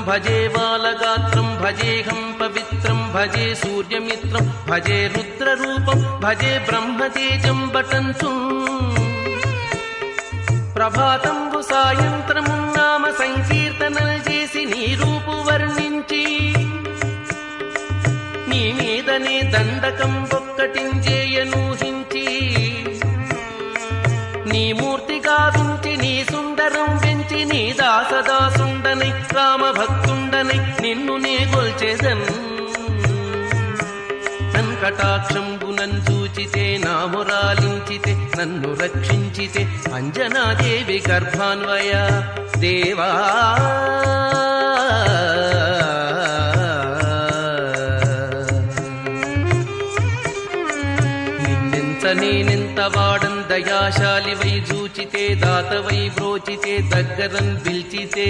భజే బాలగాత్రం భజేహం పవిత్రం భజే సూర్యమిత్రం భజే రుద్రరూపం భజే బ్రహ్మతేజం బటంతు ప్రభాతంబు సాయంత్రము నామ సంకీర్తనలు చేసి నీ రూపు వర్ణించి నీ మీదనే దండకం ఒక్కటించేయనూహించి నీ మూర్తి గావించి నీ సుందరం పెంచి నీ దాసదాసుండనై రామభక్తుండనై నిన్ను నే గొల్చెదన్ కటాక్షంబునన్ చూచితే నామురాలించితే నన్ను రక్షించితే అంజనాదేవి గర్భాన్వయ దేవా నిన్నెంత నేనెంత వాడన్ దయాశాలి వై చూచితే దాతవై బ్రోచితే దగ్గరన్ పిల్చితే